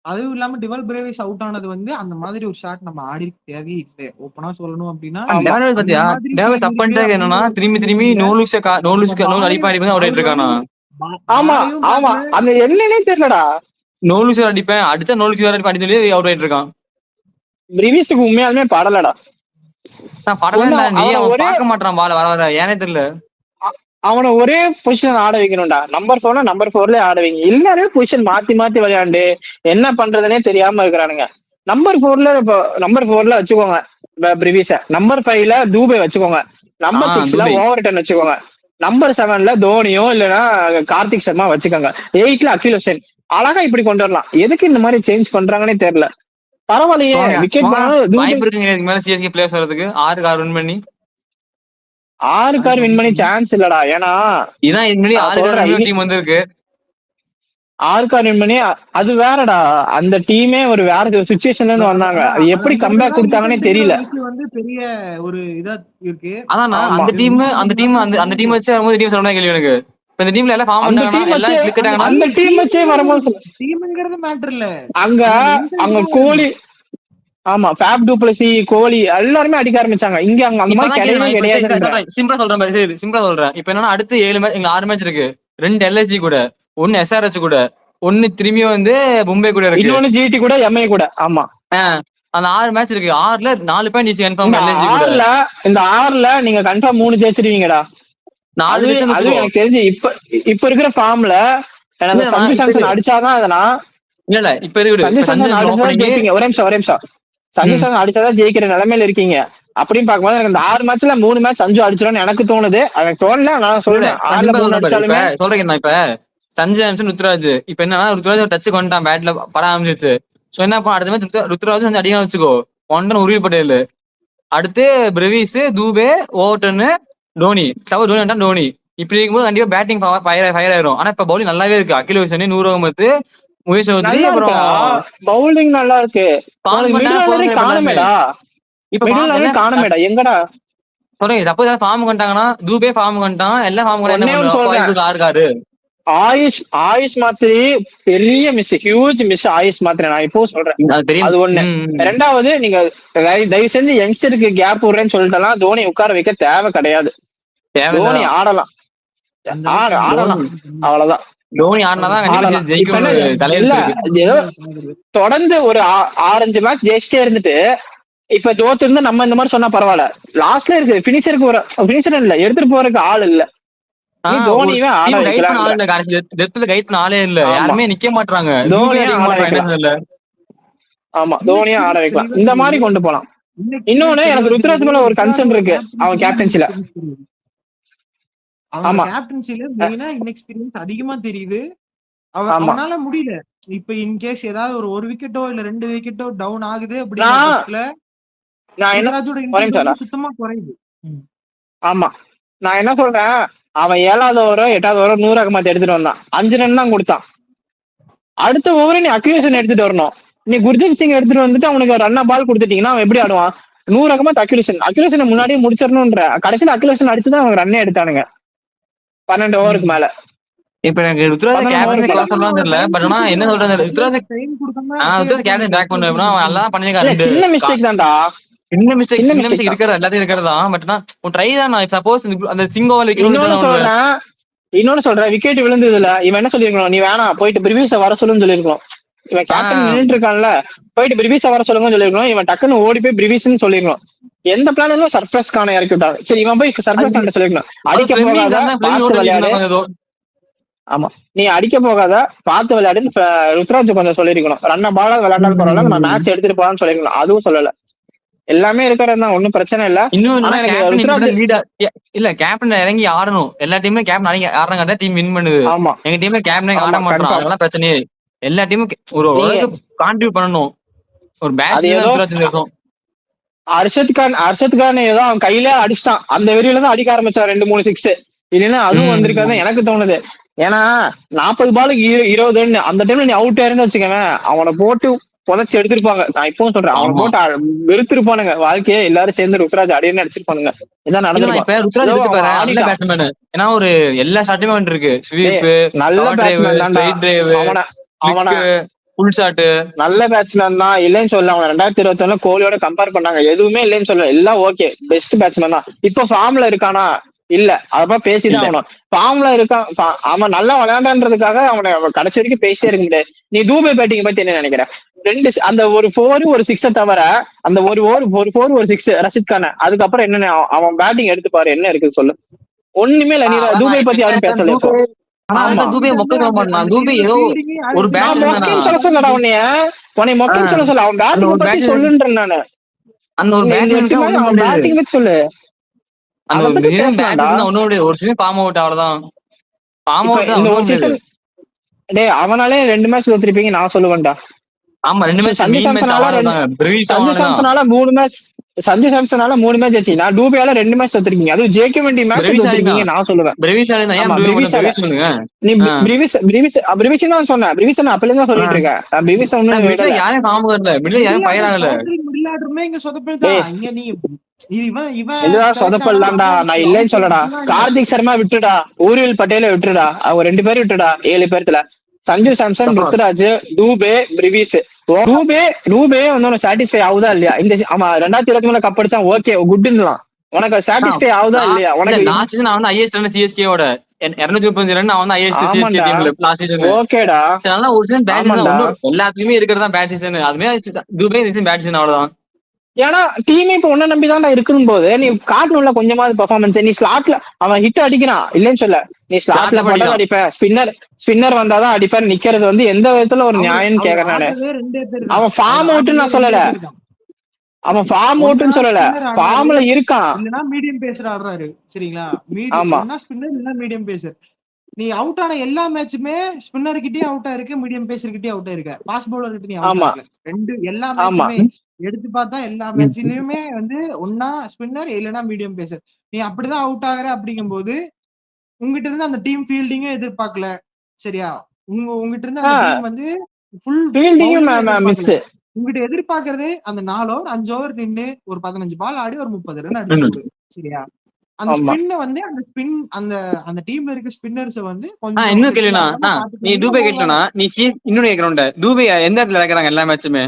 S3: அதுவும் இல்லாம டிவல் பிரேவிஸ் அவுட் ஆனது வந்து அந்த மாதிரி ஒரு ஷாட் நம்ம ஆடி தேவையே இல்லை. ஓப்பனா சொல்லணும் அப்படின்னா
S2: என்னன்னா திரும்பி அடிப்பா அவுட் ஆயிட்டு இருக்கானா.
S1: ஆமா ஆமா அந்த என்னன்னே தெரியலடா.
S2: நோலுஷர் அடிப்பேன், அடிச்சா நோலுஷர் அடிப்பேன் அடி சொல்லி அவுட் ஆயிட்டு இருக்கான்.
S1: ரிவியூஸ்க்கு உண்மையாலுமே படலடா.
S2: பார்க்க மாட்டான் பால வர வர, ஏனே தெரியல.
S1: அவனை ஒரே பொசிஷன் ஆட வைக்கணும்டா. நம்பர் 4 நம்பர் 4 ஆட வைங்க. எல்லாருமே பொசிஷன் மாத்தி மாத்தி விளையாண்டு என்ன பண்றதுனே தெரியாம இருக்கிறானுங்க. நம்பர் 4ல வச்சுக்கோங்க பிரிவிஸ. நம்பர் 5ல தூபே வச்சுக்கோங்க. நம்பர் 6ல ஓவர்டன் வச்சுக்கோங்க. நம்பர் 7ல தோனியோ இல்லைன்னா கார்த்திக் சர்மா வச்சுக்கோங்க. 8ல அகில் ஹுசைன். அழகா இப்படி கொண்டு வரலாம். எதுக்கு இந்த மாதிரி சேஞ்ச் பண்றாங்கன்னே தெரியல. பரவாயில்லையே விக்கெட்
S2: வரதுக்கு 6 கார் வின் பண்ணி
S1: 6 கார் வின் பண்ணி சான்ஸ் இல்லடா. ஏன்னா
S2: இதான் டீம் வந்திருக்கு.
S1: 6 கார் வின் பண்ணி அது வேறடா. அந்த டீமே ஒரு வேற சிச்சுவேஷன்ல இருந்து வந்தாங்க. அது எப்படி கம்பேக் கொடுத்தாங்கன்னே தெரியல.
S3: வந்து பெரிய ஒரு இதா இருக்கு.
S2: அதான் அந்த டீம் வச்சு வரும்போது டீம் சொன்னா கேள்வி எனக்கு. இந்த டீம்ல எல்லாம் ஃபார்ம் பண்ணாங்க.
S1: அந்த டீம் வச்சே வரும்போது
S3: டீம்ங்கிறது மேட்டர் இல்ல.
S1: அங்க கோலி, ஆமா ஃபேப் டுப்ளசி, கோலி எல்லாருமே அடிக்க ஆரம்பிச்சாங்க. இங்க அங்க அந்த மாதிரி கிடையாது.
S2: சிம்பிளா சொல்றேன் சிம்பிளா சொல்றேன். இப்ப என்னன்னா அடுத்து 7 மேட்ச், 6 மேட்ச் இருக்கு. 2 LSG கூட, 1 SRH கூட, ஒன்னு திரும்பியும் வந்து மும்பை கூட இருக்கு.
S1: இன்னொன்னு ஜிடி கூட எம்ஐ கூட. ஆமா
S2: அந்த 6 மேட்ச் இருக்கு. 6ல 4 பாயிண்ட் ஈஸி கன்ஃபார்ம்.
S1: இந்த 6ல நீங்க கன்ஃபார்ம் 3 ஜெயிச்சிருவீங்கடா.
S2: 4
S1: அது எனக்கு தெரிஞ்சு இப்ப இருக்கிற ஃபார்ம்ல எனக்கு சஞ்சு சாம்சன் அடிச்சாதான் அதெல்லாம்
S2: இல்ல இப்ப இருக்கு.
S1: சஞ்சு சாம்சன் அடிச்சாதான் ஜெயிப்பீங்க. ஒரே நிமிஷம் சஞ்சு சாம்சன் அடிச்சாதான் ஜெயிக்கிற நிலைமையில இருக்கீங்க. அப்படின்னு பார்க்கும்போது எனக்கு இந்த 6 மேட்ச்ல 3 மேட்ச் சஞ்சு அடிச்சிடும்னு எனக்கு தோணுது. எனக்கு தோணல, நான் சொல்றேன் 6ல 3 அடிச்சாலுமே
S2: சொல்றேன். இப்ப சஞ்சு சாம்சன் ருத்ராஜ் இப்ப என்னன்னா ருத்ராஜ் ஒரு டச் கொண்டான் பேட்ல பட ஆரம்பிச்சிச்சு. சோ என்ன அடுத்த மேட்ச் ருத்ராஜ் வந்து அடிக்க வச்சுக்கோ. ஒன்டன் உருவி பட்டேல், அடுத்து பிரவிஸ், தூபே, ஓவர்டன், டோனி. டோனி வந்தா டோனி. இப்படி இருக்கும்போது கண்டிப்பா பேட்டிங் ஃபயர் ஆயிரும். ஆனா இப்ப பவுலிங் நல்லாவே இருக்கு. அகில் ஹுசேன், நூர் அகமத், முகேஷ் சௌத்ரி, அப்புறம்
S1: பவுலிங் நல்லா இருக்கு. காணமேடா எங்கடா
S2: சொல்றேன். சப்போஸ் ஃபார்ம் கொண்டாங்கன்னா தூபே ஃபார்ம் கொண்டான், எல்லாம் ஃபார்ம் கொண்டாரு.
S1: ஆயுஷ் மாத்திரி பெரிய மிஸ், ஹியூஜ் மிஸ் ஆயுஷ் மாத்திரை. நான் இப்போ சொல்றேன் அது ஒண்ணு. ரெண்டாவது நீங்க தயவு செஞ்சு யங்ஸ்டருக்கு கேப் விடுறேன்னு சொல்லிட்டலாம். தோனி உட்கார வைக்க தேவை கிடையாது. தோனி ஆடலாம் அவ்வளவுதான்.
S2: தோனி ஆடினாதான்
S1: தொடர்ந்து ஒரு 6-5 மேட்ச் ஜெயிச்சிட்டே இருந்துட்டு இப்ப தோத்து இருந்து நம்ம இந்த மாதிரி சொன்னா பரவாயில்ல. லாஸ்ட்ல இருக்கு பினிஷருக்கு ஒரு பினிஷர் இல்ல, எடுத்துட்டு போறதுக்கு ஆள் இல்ல. தோனியே
S2: ஆளே இல்ல, யாருமே நிக்க மாட்டாங்க.
S1: ஆமா தோனியா ஆட வைக்கலாம், இந்த மாதிரி கொண்டு போலாம். இன்னொன்னு எனக்கு ருத்ராஜ் மேல ஒரு கன்சர்ன் இருக்கு. அவன் கேப்டன்சில
S3: இன்எக்ஸ்பீரியன்ஸ் அதிகமா தெரியுது. அவனால முடியல. இப்ப இன்கேஸ் ஏதாவது ஒரு விக்கெட்டோ இல்ல 2 விக்கெட்டோ டவுன் ஆகுது அப்படின்னா சுத்தமா குறையுது.
S1: ஆமா நான் என்ன சொல்றேன், அவன் 7வது ஓவரோ 8வது ஓவரோ 100 அகமத் எடுத்துட்டு வந்தான். 5 ரன் தான் கொடுத்தான். அடுத்த ஓவரே நீ அக்யூரேஷன் எடுத்துட்டு வரணும். நீ குர்ஜீத் சிங் எடுத்துட்டு வந்துட்டு அவனுக்கு ரன்ன பால் கொடுத்துட்டீங்கன்னா அவன் எப்படி ஆடுவான்? 100 அகமத் அக்யூரேஷன் முன்னாடியே முடிச்சிடணும்ன்ற கடைசியில் அக்யூரேஷன் அடிச்சுதான் அவங்க ரன்னே எடுத்தானுங்க 12 ஓவருக்கு மேல.
S2: இப்ப எனக்கு ருத்ராஜ் கேப்டன் சொல்லலாம் தெரியல. பட் ஆனா என்ன சொல்றது, ருத்ராஜ் கேப்டன் பேக் பண்ணுவேன் நல்லா பண்ணிருக்காரு.
S1: சின்ன மிஸ்டேக் தான்டா,
S2: சின்ன மிஸ்டேக் இருக்கிறது எல்லாத்தையும் இருக்கிறதா. பட் ட்ரை தான். சப்போஸ் அந்த சிங்கோவல்
S1: இன்னொன்னு சொல்றேன், விக்கெட் விழுந்ததுல இவன் என்ன சொல்லிருக்கணும், நீ வேணாம் போயிட்டு பிரிவிஸ வர சொல்லுன்னு சொல்லிருக்கணும். இவன் கேப்டன் நின்றுட்டு இருக்கான்ல, போயிட்டு பிரிவிஸ வர சொல்லுங்கன்னு சொல்லிருக்கணும். இவன் டக்குன்னு ஓடி போய் பிரிவிஸ்ன்னு சொல்லிருக்கணும். எந்த பிளானும் சர்ஃபேஸ் கான இறக்கி விட்டாங்க. சரி இவன் போய் சர்ஃபேஸ் கான சொல்லிருக்கணும், அடிக்க போகாத பார்த்து விளையாடு. ஆமா நீ அடிக்க போகாத பார்த்து விளையாடுன்னு ருத்ராஜ் கொஞ்சம் சொல்லிருக்கணும். ரன்ன பாலா விளையாண்டாலும் பரவாயில்ல, நம்ம மேட்ச் எடுத்துட்டு போலான்னு சொல்லிருக்கணும். அதுவும் சொல்லல. எல்லாமே இருக்கிறது தான், ஒன்னும் பிரச்சனை இல்ல.
S2: இல்ல கேப்டன் இறங்கி ஆடணும். எல்லா டீமும் கேப்டன் இறங்கி ஆடுறாங்க, டீம் வின் பண்ணுது.
S1: ஆமா
S2: எங்க டீம்ல கேப்டன் ஆட மாட்டான், அதெல்லாம் பிரச்சனையே. எல்லா டீமும் ஒரு கான்ட்ரிபியூட் பண்ணணும். ஒரு பேட்ச்
S1: அர்ஷத் கான் ஏதோ அவன் கையில அடிச்சிட்டான். அந்த வெறியில தான் அடிக்க ஆரம்பிச்சான் 2-3 6. இல்லைன்னா அதுவும் வந்திருக்காது எனக்கு தோணுது. ஏன்னா 40 பாலுக்கு 20 ரன் அந்த டைம்ல நீ அவுட் ஆயிருந்தா வச்சுக்கவேன், அவனை போட்டு புதைச்சு எடுத்திருப்பாங்க. நான் இப்பவும் சொல்றேன், அவனை போட்டு வெறுத்திருப்பானுங்க. வாழ்க்கையே எல்லாரும் சேர்ந்து ருத்ராஜ் அடின்னு அடிச்சிருப்பானுங்க. இதான் நடந்து.
S2: ஏன்னா ஒரு எல்லா ஷாட்டுமே இருக்கு.
S1: நல்ல பேட்ஸ்மேன், நல்ல பேட்ஸ்மேன் தான், இல்லைன்னு சொல்ல. அவன் 2021 கோலியோட கம்பேர் பண்ணாங்க, எதுவுமே இல்லைன்னு சொல்ல. எல்லாம் ஓகே, பெஸ்ட் பேட்ஸ்மேன் தான். இப்ப ஃபார்ம்ல இருக்கானா? இல்ல, அதப்ப பேசிதான் ஆகணும். ஃபார்ம்ல இருக்கான், அவன் நல்லா விளையாண்டான்றதுக்காக அவனை கடைசி வரைக்கும் பேசிட்டே இருக்க முடியாது. நீ தூபே பேட்டிங் பத்தி என்ன நினைக்கிற? அந்த ஒரு 4 ஒரு 6 தவிர அந்த ஒரு 4 ஒரு 6 ரஷித் கான, அதுக்கப்புறம் என்ன அவன் பேட்டிங் எடுத்து பாரு, என்ன இருக்குது சொல்லு. ஒண்ணுமே இல்ல. நீ தூபை பத்தி யாரும் பேசல. சொல்லடா உன்னை மொக்கன்னு சொல்ல. அவன் பேட்டிங் பத்தி சொல்லுன்றேன் நானு. பேட்டிங் பத்தி சொல்லு. அவனாலே 2 மேட்ச் தோத்திருப்பீங்க நான் சொல்லுவேன்டா. சஞ்சு சாம்சனால 3 மேட்ச் ஆச்சு. நான் டூபியால 2 மேட்ச் தோத்திருக்கீங்க. அதுவும் ஜேகே வேண்டி மேட்ச் தோத்திருக்கீங்க நான் சொல்லுவேன். நீ பிரிவிஸ் தான் சொன்ன. பிரிவிஸ் நான் அப்பல தான் சொல்லிட்டு இருக்கேன். பிரிவிஸ் சொதப்பல்லாம்டா, நான் இல்லைன்னு சொல்லடா. கார்த்திக் சர்மா விட்டுடா, ஊர்வில் பட்டேல விட்டுடா, அவங்க 2 பேரும் விட்டுடா. 7 பேர்த்துல சஞ்சு சாம்சன், ருத்ராஜ், டூபே, பிரிவிஸ். டூபே வந்து சாட்டிஸ்ஃபை ஆகுதா இல்லையா? இந்த ஆமா 2023 கப் அடிச்சா ஓகே குட்லாம். உனக்கு சாட்டிஸ்ஃபை ஆகுதா இல்லையா? உனக்கு
S2: நான் வந்து ஐஎஸ் சிஎஸ்கேவோட 235 ரன் அவன் தான் ஹையஸ்ட் சிஎஸ்கே
S1: ஆமாண்டா
S2: டீம்ல லாஸ்ட் சீசன்.
S1: ஓகேடா
S2: அதனால ஒரு சீசன் பேட் சீசன்
S1: ஆமாண்டா
S2: ஒன்னும் எல்லாத்துலயுமே இருக்கிறதா பேட் சீசன். அதுமே துபே சீசன் பேட் சீசன் அவ்வளவுதான்.
S1: ஏன்னா டீமே இப்ப உன்ன நம்பிதான்டா இருக்கும் போது நீ காட்டணும்ல கொஞ்சமாவது பெர்ஃபார்மன்ஸ். நீ ஸ்லாட்ல அவன் ஹிட் அடிக்கிறான் இல்லன்னு சொல்ல, நீ ஸ்லாட்ல
S2: ஸ்லாட்ல
S1: போட்டாலும்
S2: படிக்கலாம்.
S1: அடிப்பேன், ஸ்பின்னர் வந்தாதான் அடிப்பேன். நிக்கிறது வந்து எந்த விதத்துல ஒரு
S3: அவரு
S1: நியாயம்னு
S3: அவர்
S1: கேக்குறேன் நானு.
S3: ஆடுறதே 2 பேர் தான்.
S1: அவன்
S3: அவர்
S1: ஃபார்ம் அவுட்னு
S3: ஆடுறதே
S1: நான்
S3: 2
S1: சொல்லல,
S3: பேர் தான்.
S1: அவன் ஃபார்ம்
S3: ஒன்னா
S1: அவுட்னு சொல்லல,
S3: ஸ்பின்னர் ஆடுறாரு,
S1: ஃபார்ம்ல இருக்கான்.
S3: இல்லனா மீடியம் பேசர் ஆடுறாரு. சரிங்களா?
S1: ஆமா
S3: ஒன்னா ஸ்பின்னர் இல்லனா மீடியம் பேசர். நீ அவுட் ஆன எல்லா மேட்சுமே ஸ்பின்னர் கிட்டயே அவுட் ஆயிருக்கு, மீடியம் பேசர் கிட்டயே அவுட் ஆயிருக்க. ஃபாஸ்ட் பவுலர் கிட்ட நீ அவுட்
S1: ஆமா
S3: ஆகல. எல்லா
S1: ஆமா
S3: மேட்சுமே எடுத்து பார்த்தா எல்லா மேட்ச்லயுமே வந்து ஒன்னா ஸ்பின்னர் இல்லனா மீடியம் பேசர். நீ அப்படிதான் அவுட் ஆகுற. அப்படிங்கும்போது உங்ககிட்ட இருந்து அந்த டீம் ஃபீல்டிங்கே எதிர்பார்க்கல. சரியா? உங்ககிட்ட இருந்து அந்த டீம் வந்து ஃபுல்
S1: ஃபீல்டிங்கும்
S3: பவுலிங்கே
S1: மிஸ்.
S3: எதிர்பார்க்கல. உங்ககிட்ட எதிர்பார்க்கறது அந்த 4 ஓவர் 5 ஓவர் நின்னு ஒரு 15 பால் ஆடி ஒரு 30 ரன் அடிச்சு கொடு. சரியா? அந்த
S1: ஆமா
S3: ஸ்பின்ன வந்து அந்த அந்த டீம்ல இருக்க ஸ்பின்னர்ஸ் வந்து கொஞ்சம்
S2: இன்னும்
S3: ஃபிளெக்சிபிள்
S2: கேளுண்ணா,
S3: ஆகாம
S2: நீ
S3: பாத்துக்கணும்.
S2: தூபே
S3: உன் வேலை.
S2: கேட்டனா நீ இன்னொன்னு கேட்கறோம்ட தூபே எந்த இடத்துல இறக்குறாங்க எல்லா மேட்சுமே.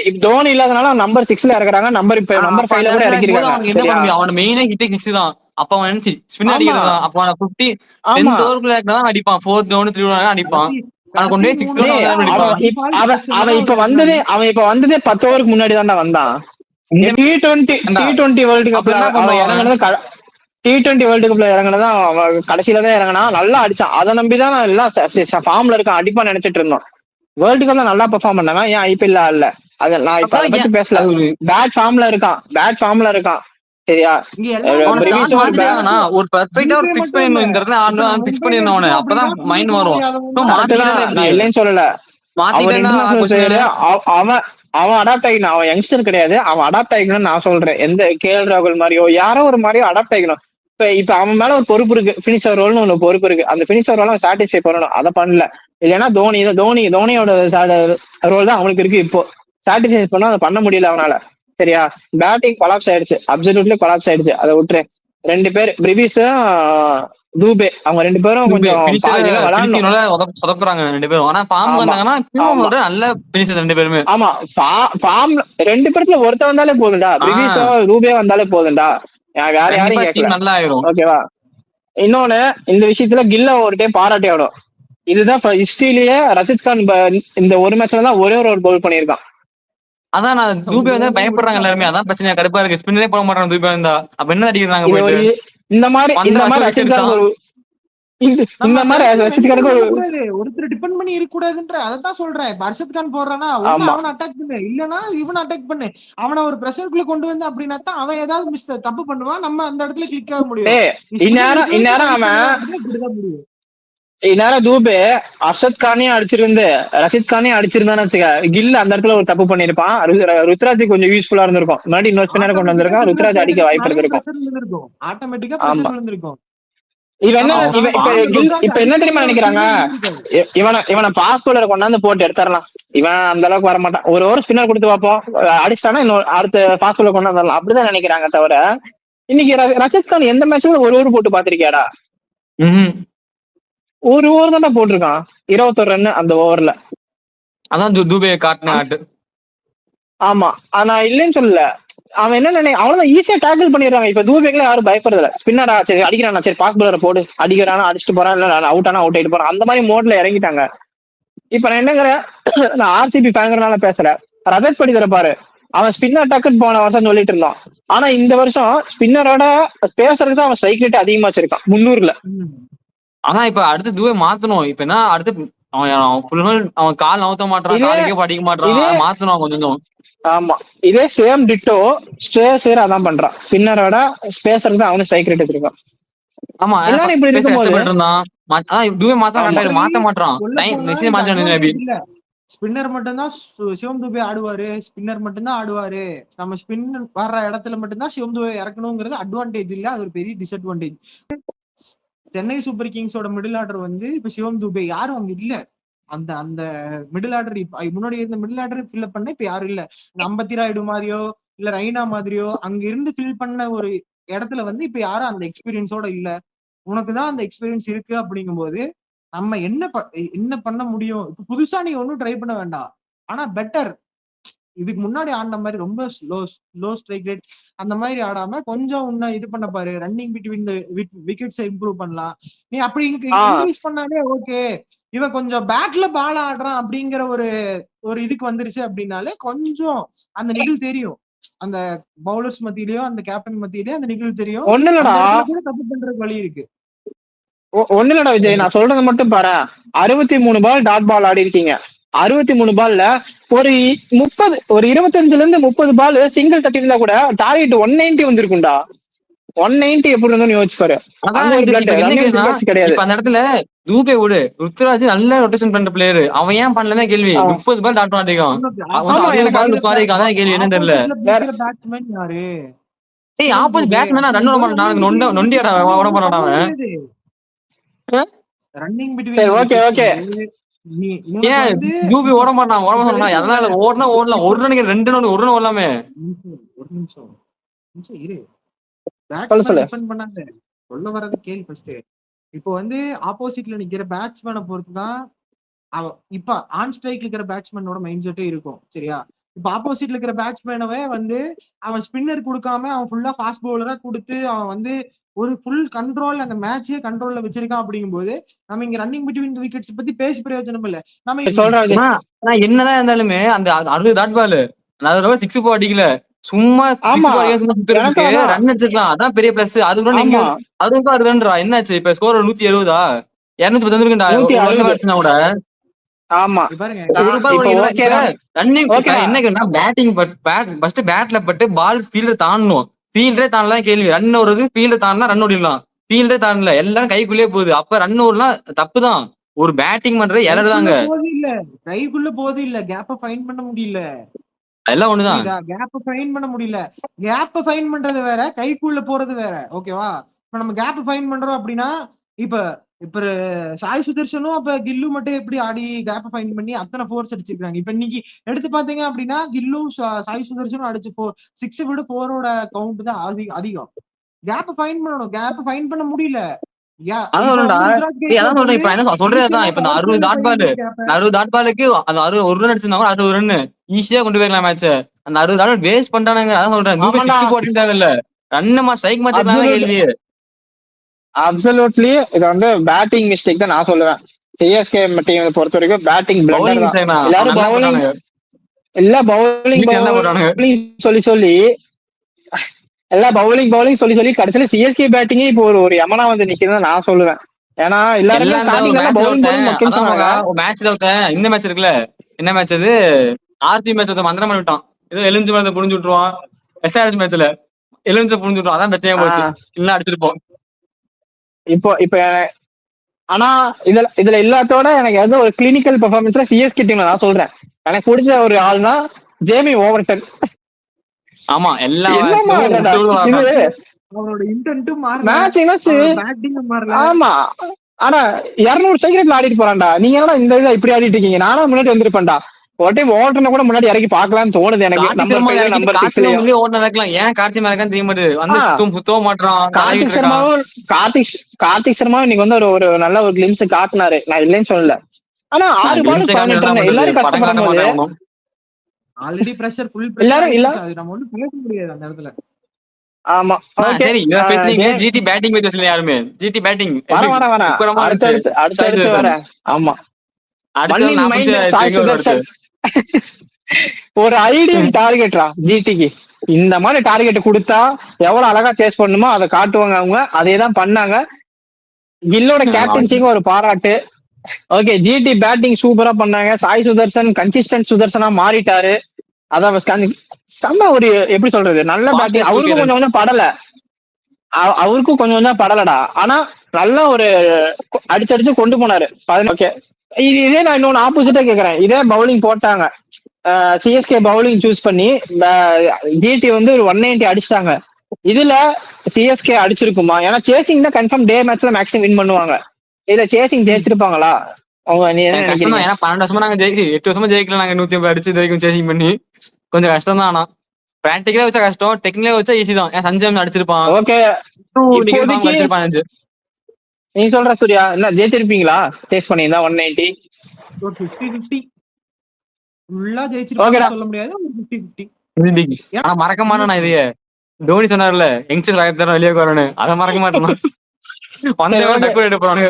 S1: இப்ப தோனி இல்லாதனால நம்பர் 6ல இறக்குறாங்க, நம்பர்
S2: அப்ப
S1: 5ல
S2: அந்த
S1: கூட
S2: இடத்துல இருக்கும்போது
S1: இறக்கிருக்காங்க.
S2: அவனுக்கு என்ன
S1: சரியா?
S2: பண்ண முடியும்? அவன மெயினே ஹிட்டே 6 தான். அப்ப அவன் நினைச்சு ஸ்பின்
S1: ஆமா
S2: அடிக்கிறதா. அப்ப அவன 50
S1: ஆமா
S2: 10th ஓவருக்குள்ள தான் அடிப்பான். 4th ஓவர் 3 ஓவர் அடிப்பான்.
S3: கடைசி
S2: அவனை கொண்டு போய் 6 ஓவர்
S1: டேய்
S2: தான்
S3: அவன்
S2: அடிப்பான்.
S3: default
S1: அவன்
S3: position தான்
S1: அவன் இப்ப வந்ததே 10 ஓவருக்கு முன்னாடி தான்டா வந்தான்.
S2: இந்த
S1: T20 வேர்ல்டு
S2: அப்ப
S1: கப்ல
S2: என்ன
S1: அவன்
S2: பண்ணுவான்?
S1: இறங்குனது T20 வேர்ல்டு கப்ல இறங்குனதான் அவன் கடைசியில தான் இறங்கினா. நல்லா அடிச்சான். அதை நம்பிதான் நான் எல்லாம் ஃபார்ம்ல இருக்கான் அடிப்பான்னு நினைச்சிட்டு இருந்தோம். வேர்ல்டு கப்ல நல்லா பெர்ஃபார்ம் பண்ணாங்க. ஏன் ஐபிஎல் இல்ல? அது நான் இப்ப அதை பத்தி பேசல. பேட் ஃபார்ம்ல இருக்கான். சரியா?
S2: ஒரு பெர்ஃபெக்ட்டா ஒரு ஃபிக்ஸ் பண்ணிடணும். இந்த இடத்துல ஆடணும் ஃபிக்ஸ் பண்ணிடணும் அவனை. அப்பதான் மைண்ட் வரும்.
S1: நான் இல்லைன்னு சொல்லல. அவன் இன்டர்நேஷனல் பிளேயர். அவன் அடாப்ட் ஆகிக்கணும். அவன் யங்ஸ்டர் கிடையாது. அவன் அடாப்ட் ஆகிக்கணும்னு நான் சொல்றேன். எந்த கேஎல் ராகுல் மாதிரியோ யாரோ ஒரு மாதிரியோ அடாப்ட் ஆகிக்கணும். இப்ப அவன் மேல ஒரு பொறுப்பு இருக்கு. பினிஷர் ரோல்னு ஒண்ணு பொறுப்பு இருக்கு. அந்த பினிஷர் ரோல் அவன் சாட்டிஸ்ஃபை பண்ணணும். அதை பண்ணல. இல்லைன்னா தோனியோட ரோல் தான் அவனுக்கு இருக்கு. இப்போ சாட்டிஸ்ஃபை பண்ண அதை பண்ண முடியல அவனால. சரியா? பேட்டிங் கொலாப்ஸ் ஆயிடுச்சு. அப்சல்யூட்லி கொலாப்ஸ் ஆயிடுச்சு. அதை விட்டுரு. 2 பேர் பிரிவிஸும் தூபே அவங்க 2 பேரும் கொஞ்சம்
S2: சொதப்புறாங்க 2 பேரும். ஆனா ஃபார்ம் வந்தாங்கன்னா நல்ல பினிஷர் 2 பேருமே.
S1: ஆமா ஃபார்ம் 2 பேர்ல ஒருத்தர் வந்தாலே போதும்டா. பிரிவிஸோ தூபே வந்தாலே போதும்டா. வேற யாரையும் கேட்கல.
S2: நல்லா ஆயிரும்.
S1: ஓகேவா? இன்னொன்னு இந்த விஷயத்துல கில்ல ஒரு டைம் பாராட்டி ஆகணும். இதுதான் ஹிஸ்டரியிலேயே ரஷித் கான் இந்த ஒரு மேட்ச்ல தான் ஒரே ஒரு கோல் பண்ணியிருக்கான்.
S2: அதான் நான் தூபே வந்து பயப்படுறாங்க எல்லாருமே. அதான் பிரச்சனை கடுப்பா இருக்கு. ஸ்பின்னரே போட மாட்டாங்க தூபே வந்தா. அப்ப என்ன அடிக்கிறாங்க?
S1: இந்த மாதிரி ரஷித் கான் ரஷித் கானுக்கு
S3: ஒருத்தர் டிபெண்ட் பண்ணி இருக்க கூடாதுன்ற அதான் சொல்றேன். ரஷித் கான் போடுறானா அவனை அட்டாக் பண்ணு, இல்லனா இவனை அட்டாக் பண்ணு. அவனை ஒரு பிரஷருக்குள்ள கொண்டு வந்து அப்படின்னா தான் அவன் ஏதாவது தப்பு பண்ணுவான். நம்ம அந்த இடத்துல கிளிக் ஆக முடியும்.
S1: இந்நேரம் அவன் இந்நேரம் தூபே அர்ஷத் கானையும் ரஷித் கானையும் அடிச்சிருந்தான்னு வச்சுக்க, கில் அந்த இடத்துல ஒரு தப்பு பண்ணிருப்பான். ருத்ராஜ் கொஞ்சம் யூஸ்ஃபுல்லா இருந்திருக்கும். முன்னாடி இன்னொரு ஸ்பின்னர் கொண்டு வந்திருக்கான். ருத்ராஜ் அடிக்க வாய்ப்பு இருந்திருக்கும்.
S3: ஆட்டோமேட்டிக்கா
S1: இப்ப என்ன தெரியுமா நினைக்கிறாங்க? இவனை பாஸ் பவுலர் கொண்டாந்து போட்டு எடுத்துடலாம். இவன் அந்த அளவுக்கு வர மாட்டான். ஒரு ஓவர் ஸ்பின்னர் கொடுத்து பார்ப்போம், அடிச்சானா இன்னொரு அடுத்த பாஸ் பவுலர் கொண்டு வந்துடலாம். அப்படிதான் நினைக்கிறாங்க தவிர இன்னைக்கு ரஷித் கான் எந்த மேட்ச்ல ஒரு ஓவர் போட்டு பாத்திருக்கியாடா? ஒரு ஓவர் தான்டா போட்டிருக்கான். 21 ரன் அந்த ஓவர்ல.
S2: அதான் தூபே காட்டின ஆட்டு.
S1: ஆமா நான் இல்லைன்னு சொல்லல. அவன் என்ன அவ்வளவுதான் ஈஸியா டேக்கிள் பண்ணிடுறாங்க. இப்ப தூபேக்குல யாரும் பயப்படுறதில்ல. ஸ்பின்னரா சரி அடிக்கிறானா, சரி பாஸ் பவுலரை போடு, அடிக்கிறானா அடிச்சுட்டு போறான், இல்ல அவுட் ஆனா அவுட் ஆயிட்டு போறான். அந்த மாதிரி மோட்ல இறங்கிட்டாங்க. இப்ப நான் என்னங்கிறேன், நான் ஆர்சிபி ஃபேங்கிறனால பேசுறேன். ரஜத் படிக்கிற பாரு, அவன் ஸ்பின்னர் டக்குன்னு போன வருஷம் சொல்லிட்டு இருந்தான். ஆனா இந்த வருஷம் ஸ்பின்னரோட பேசுறதுக்கு தான் அவன் ஸ்ட்ரைக் ரேட் அதிகமா வச்சிருக்கான் 300ல.
S2: ஆனா இப்ப அடுத்து தூவே மாத்தணும். இப்ப என்ன அடுத்து அவன் கால் நவுத்த மாட்டான், காலுக்கே படிக்க மாட்டான். மாத்தணும் கொஞ்சம்.
S1: ஆமா இதே சேம் டிட்டோ ஸ்ட்ரேசர் அதான் பண்றான். ஸ்பின்னரோட பேசுறதுக்கு தான் அவனு ஸ்ட்ரைக் ரேட் வச்சிருக்கான்.
S2: ஆமா
S1: எல்லாரும் இப்படி
S2: இருந்தான். தூவே மாத்த மாட்டான்.
S3: ஸ்பின்னர் மட்டும்தான் சிவம் துபே ஆடுவாரு. ஸ்பின்னர் மட்டும்தான் ஆடுவாரு. நம்ம ஸ்பின்னர் வர்ற இடத்துல மட்டும்தான் சிவம் துபே இறக்கணுங்கிறது அட்வான்டேஜ் இல்ல, அது ஒரு பெரிய டிஸ்அட்வான்டேஜ். சென்னை சூப்பர் கிங்ஸோட மிடில் ஆர்டர் வந்து இப்ப சிவம் துபே யாரும் அங்க இல்ல. அந்த அந்த மிடில் ஆர்டர் முன்னாடி இருந்த மிடில் ஆர்டர் ஃபில் பண்ண இப்ப யாரும் இல்ல. அம்பத்தி ராயுடு மாதிரியோ இல்ல ரெய்னா மாதிரியோ அங்க இருந்து ஃபில் பண்ண ஒரு இடத்துல வந்து இப்ப யாரும் அந்த எக்ஸ்பீரியன்ஸோட இல்ல. உனக்குதான் அந்த எக்ஸ்பீரியன்ஸ் இருக்கு. அப்படிங்கும் போது நம்ம என்ன பண்ண முடியும்? இப்ப புதுசா நீ ஒன்னும் ட்ரை பண்ண வேண்டாம். ஆனா பெட்டர் இதுக்கு முன்னாடி ஆடின மாதிரி ரொம்ப லோ ஸ்ட்ரைக் ரேட் அந்த மாதிரி ஆடாம கொஞ்சம் இன்னும் இது பண்ண பாரு, ரன்னிங் பிட்வீன் விக்கெட்ஸ் இம்ப்ரூவ் பண்ணலாம். நீ அப்படி இன்க்ரீஸ் பண்ணாலே ஓகே. இவன் கொஞ்சம் பேட்ல பால் ஆடுறான் அப்படிங்கிற ஒரு இதுக்கு வந்துருச்சு அப்படின்னாலே கொஞ்சம் அந்த நிகழ் தெரியும். அந்த பவுலர்ஸ் மத்தியிலயும் அந்த கேப்டன் மத்தியிலயும் அந்த நிகழ் தெரியும்.
S1: ஒண்ணு இல்லடா
S3: தப்பு பண்றதுக்கு வழி இருக்கு.
S1: ஒண்ணு இல்லடா விஜய், நான் சொல்றது மட்டும் பாரு. 63 பால் டாட் பால் ஆடி இருக்கீங்க. 63 பால்ல ஒரு 25 பால் சிங்கிள் தட்டி இருந்தா கூட டார்கெட் 190 வந்திருக்கும்டா. 190 எப்படி இருந்தோம்னு யோசிச்சு பாரு.
S2: கிடையாது அந்த இடத்துல தூபே விடு, ருத்ராஜ் நல்ல ரொட்டேஷன் பண்ற பிளேயர், அவன் ஏன் பண்ணலன்னா கேள்வி. 30 பால் டாட் ஆடிக்கும் கேள்வி என்ன தெரியல.
S3: பேட்ஸ்மேன் யாரு?
S2: ஏய் ஆப்போசிட் பேட்ஸ்மேனா ரன் ஓட மாட்டான், நொண்டியாடா ஓட மாட்டான் அவன்.
S3: ரன்னிங் பிட்வீன்
S2: தூபி ஓட மாட்டான் அதனால ஓடலாம். ஒரு ரனுக்கு 2 ரன், 1 ரன் ஓடலாமே.
S3: ஒரு நிமிஷம் இரு. பண்ணாங்க சொல்ல வர்றது கேள்வி ஃபர்ஸ்ட். இப்போ ஆப்போசிட்ல நிக்கிற பேட்ஸ்மேனை பொறுத்துதான் இப்ப ஆன் ஸ்ட்ரைக்ல இருக்கிற பேட்ஸ்மேனோட மைண்ட் செட்டே இருக்கும். சரியா? இப்ப ஆப்போசிட்ல இருக்கிற பேட்ஸ்மேனவே அவன் ஸ்பின்னர் கொடுக்காம அவன் ஃபுல்லா ஃபாஸ்ட் பவுலரா கொடுத்து அவன் ஒரு ஃபுல் கண்ட்ரோல் அந்த மேட்சே கண்ட்ரோல்ல வச்சிருக்கான். அப்படிங்கும் போது நம்ம இங்க ரன்னிங் பிட்வீன் விக்கெட்ஸ் பத்தி பேசி பிரயோஜனம் இல்ல. நம்ம
S2: சொல்றேன் என்னதான் இருந்தாலுமே அந்த 60 டாட் பால் 6 4 அடிக்கல, சும்மா ரன் அடிச்சிருக்கலாம். அதான் பெரிய பிளஸ். அது கூட நீங்க 60 ரன்ரா என்னாச்சு? இப்ப ஸ்கோர் 170 210 வந்துருக்குண்டா கூட.
S1: ஆமா
S2: என்ன பேட்டிங் ஃபர்ஸ்ட் பேட்ல பட்டு பால் ஃபீல்டர் தாண்டணும். ஃபீல்டரே தாண்டலாம் கேள்வி. ரன் ஓடுறது ஃபீல்டர் தாண்டலாம், ரன் ஓடிடலாம். ஃபீல்டரே தாண்டல, எல்லாரும் கைக்குள்ளேயே போகுது. அப்ப ரன் ஓடலாம் தப்புதான். ஒரு பேட்டிங் பண்றது எறதுதாங்க.
S3: கைக்குள்ள போகுது இல்ல, கேப்ப ஃபைண்ட் பண்ண முடியல.
S2: எல்லாம் ஒண்ணுதான்.
S3: கேப்ப ஃபைண்ட் பண்ண முடியல. கேப்ப ஃபைண்ட் பண்றது வேற, கைக்குள்ள போறது வேற. ஓகேவா? இப்ப நம்ம கேப்ப ஃபைண்ட் பண்றோம் அப்படின்னா இப்ப சாய் சுதர்ஷனும் அப்ப கில்லு மட்டும் எப்படி ஆடி கேப்ப ஃபைண்ட் பண்ணி அத்தனை ஃபோர்ஸ் அடிச்சிருக்காங்க. இப்ப இன்னைக்கு எடுத்து பாத்தீங்க அப்படின்னா கில்லும் சாய் சுதர்ஷனும் அடிச்சு 6 விட 4ஓட கவுண்ட் தான் அதிகம். கேப்ப ஃபைண்ட் பண்ணணும், கேப்ப ஃபைண்ட் பண்ண முடியல.
S2: ஒரு ரன் அடிச்சிருந்தாங்க, 60 ரன் ஈஸியா கொண்டு போயிடலாம் மேட்ச. அந்த 60 ரன் வேஸ்ட் பண்ணிட்டானுங்க. அதான் சொல்றேன், போட்டுட்டாங்கல்ல ரன் ஸ்ட்ரைக் மாத்திரலாம் கேள்வி.
S1: அப்சல்யூட்லி இது பேட்டிங் மிஸ்டேக் தான் நான் சொல்லுவேன். சிஎஸ்கே டீம் பொறுத்த வரைக்கும் பேட்டிங் பிளண்டர் தான். எல்லாரும் பவுலிங் சொல்லி கடைசியில சிஎஸ்கே பேட்டிங்கே இப்போ ஒரு யமனா நிக்குதுன்னு நான் சொல்லுவேன். ஏன்னா எல்லாருமே
S2: இந்த மேட்ச் இருக்குல்ல, என்ன மேட்ச் அது? ஆர்சி மேட்ச் மந்திரம் பண்ணிட்டான். ஏதோ எலிஞ்சு மேல புரிஞ்சு விட்டுருவான். எஸ்ஆர்எச் மேட்ச்ல எலிஞ்ச புரிஞ்சு விட்டுருவான். அதான் பிரச்சனையா போச்சு. இல்ல அடிச்சிருப்போம்
S1: இப்ப. ஆனா இதுல எல்லாத்தோட எனக்கு ஒரு கிளினிக்கல் பெர்ஃபார்மன்ஸ்ல சிஎஸ்கே டீம்ல நான் சொல்றேன், எனக்கு பிடிச்ச ஒரு ஆள்னா ஜேமி ஓவர்டன்.
S2: ஆமா, எல்லாம்
S3: அவரோட இன்டென்ட்டும் மாறல.
S1: ஆமா, ஆனா 200 ஸ்ட்ரைக் ஆடிட்டு போறான்டா. நீங்க என்னடா இந்த இதை இப்படி ஆடிட்டு இருக்கீங்க? நானும் முன்னாடி வந்திருப்பேன்டா. ஒரு டைம் ஓட்டனை கூட முன்னாடி இறக்கி பாக்கலாம்னு தோணுது எனக்கு. நம்பர் 6
S2: ஓடலாம். ஏன் கார்த்திக் மேலதான் தெரிய மாட்டேன்.
S1: கார்த்திக் சர்மா இன்னைக்கு ஒரு நல்ல ஒரு கிளிம்ஸ் காட்டினாரு, நான் இல்லைன்னு சொல்லல. ஆனா 6 பால் 18 ரன் எல்லாரும் கஷ்டப்படும் போது
S3: ஆல்ரெடி பிரஷர் ஃபுல்
S1: எல்லாரும் இல்ல,
S3: நம்ம ஒண்ணும் பேச முடியாது அந்த இடத்துல.
S1: ஆமா
S2: சரி, ஜிடி பேட்டிங் பேசல யாருமே. ஜிடி பேட்டிங்
S1: அடுத்து வர. ஆமா, ஒரு ஐடியல் டார்கெட்ரா ஜிடிக்கு. இந்த மாதிரி டார்கெட் கொடுத்தா எவ்வளவு அழகா சேஸ் பண்ணுமோ அதை காட்டுவாங்க அவங்க. அதேதான் பண்ணாங்க. கில்லோட கேப்டன்சிக்கு ஒரு பாராட்டு. ஓகே, ஜிடி பேட்டிங் சூப்பரா பண்ணாங்க. சாய் சுதர்சன் கன்சிஸ்டன்ட் சுதர்சனா மாறிட்டாரு. அதான் செம்ம ஒரு எப்படி சொல்றது, நல்ல பேட்டிங். அவருக்கும் கொஞ்சம் படல, அவருக்கும் கொஞ்சம் படலடா. ஆனா நல்லா ஒரு அடிச்சடிச்சு கொண்டு போனாரு. ஓகே, இதே நான் இன்னொன்னு ஆப்போசிட்டா கேக்குறேன். இதே பவுலிங் போட்டாங்க, சிஎஸ்கே பவுலிங் சூஸ் பண்ணி ஜிடி ஒரு 190 அடிச்சிட்டாங்க. இதுல சிஎஸ்கே அடிச்சிருக்குமா? ஏன்னா சேசிங் தான் கன்ஃபார்ம் டே மேட்ச்ல மேக்ஸிமம் வின் பண்ணுவாங்க. இதுல சேசிங் ஜெயிச்சிருப்பாங்களா அவங்க? நீ என்ன நினைக்கிறீங்க?
S2: 12 வருஷமா நாங்க 8 வருஷமா ஜெயிக்கல. நாங்க 150 அடிச்சு வரைக்கும் சேசிங் பண்ணி கொஞ்சம் கஷ்டம் தான். ஆனா பிராக்டிக்கலா வச்சா கஷ்டம், டெக்னிக்கலா வச்சா ஈஸி தான். ஏன் சஞ்சய் அடிச்சிருப்பான்.
S1: ஓகே, நீ சொல்ற சூர்யா என்ன ஜெயிச்சிருப்பீங்களா? டேஸ்ட் பண்ணியிருந்தா 190
S3: 50-50 ஃபுல்லா
S1: ஓகேடா.
S3: ஜெயிச்சிருப்பாங்கன்னு சொல்ல முடியாது. ஒரு 50-50.
S2: ஆனா மறக்க மாட்டேன் நான் இதைய. தோனி சொன்னார்ல யங்ஸ்டர் ஆயிரத்தி வெளியே வரணும், அதை மறக்க மாட்டேன்.
S1: சரி,
S2: வந்தவங்க
S1: ஓகே.
S2: டக்கு எடுப்பாங்க.